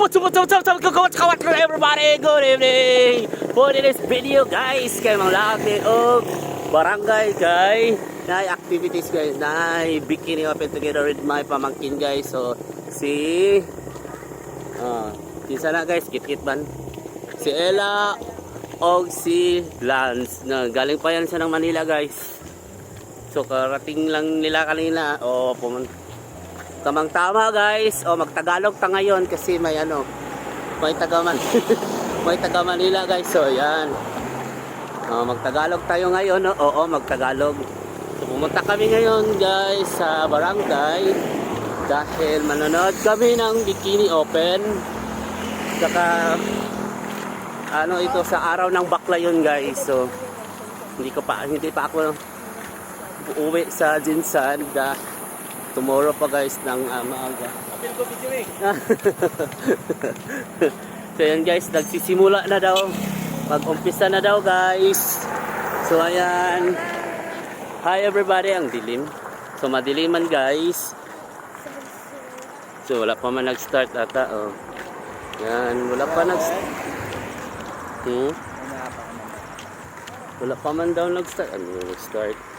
What's everybody? Good evening! For this video guys, kay mga laki o barangay kay na activities guys, na bikini open together with my pamangkin guys. So si kinsa na guys, kit-kit man si Ella o si Lance na galing pa yan siya ng Manila guys. So karating lang nila kanina o tamang tama guys. O magtagalog ta ngayon kasi may may may taga Manila guys. So yan, magtagalog tayo ngayon. Oo, magtagalog. So pumunta kami ngayon guys sa barangay dahil manonood kami ng bikini open. Saka ito sa araw ng bakla yun guys. So hindi pa ako uuwi sa Jinsan tomorrow pa guys ng maaga. So yan guys, nagsisimula na daw, mag-umpisa na daw guys. So ayan, hi everybody. Ang dilim, so madiliman guys. So wala pa man nag-start ata. Oh yan, wala pa wala pa man daw nag-start. Nag-start.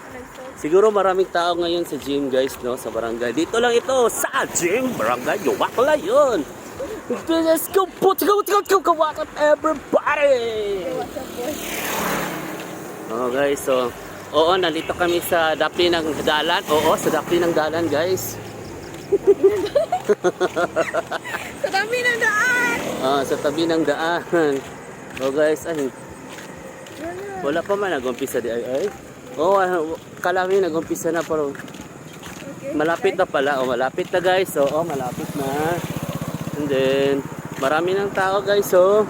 Siguro maraming tao ngayon sa gym guys, no, sa barangay. Dito lang ito sa gym barangay Yuwakla yun. Let's go, what's up everybody? Oh guys, so nandito kami sa dapli ng dalan. Oo, sa dapli ng dalan guys. Sa tabi ng daan. Sa tabi ng daan. Oh guys, wala pa man nag-umpisa di ay. Kalami nag-umpisa na pero malapit na pala. Malapit na guys. Malapit na. And then marami ng tao guys. So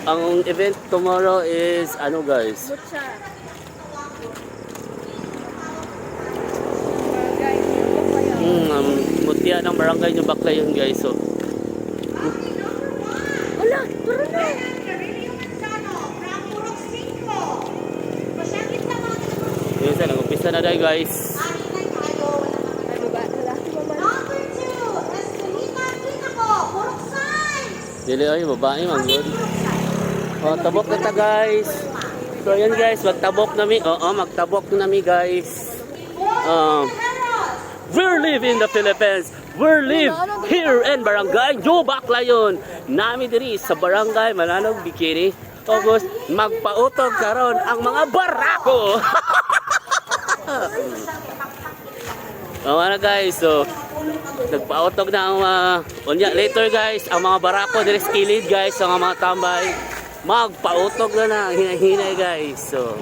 ang event tomorrow is guys? Butsa. Mutya ng barangay yung bakla yun guys. So wala, tara na. yun sa nag-umpisa na dahil guys. Dili ay babae man good. Tabok na ta guys. So yan guys, magtabok nami. Magtabok nami guys. We're living in the Philippines. We're live here in Barangay Yuwakla yun. Nami diri sa barangay Malanog Bikini. August, magpautog karon ang mga barako. Guys, so nagpautog na ang later guys, ang mga barako diri sa kilid guys, ang mga tambay magpautog na hinahinay guys. So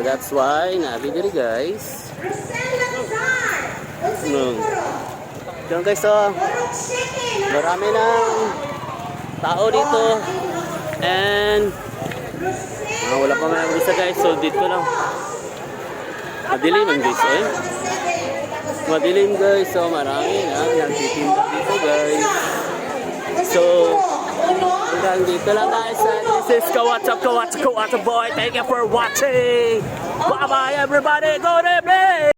that's why nabi diri guys. Diyan guys, marami ng tao dito and wala pa man ang bisa guys. So dito lang madilim ang guys. Madilim guys. So marami na nagtitinda dito guys. So hanggang dito lang guys. This is What's up boy. Thank you for watching. Bye bye everybody. Good evening.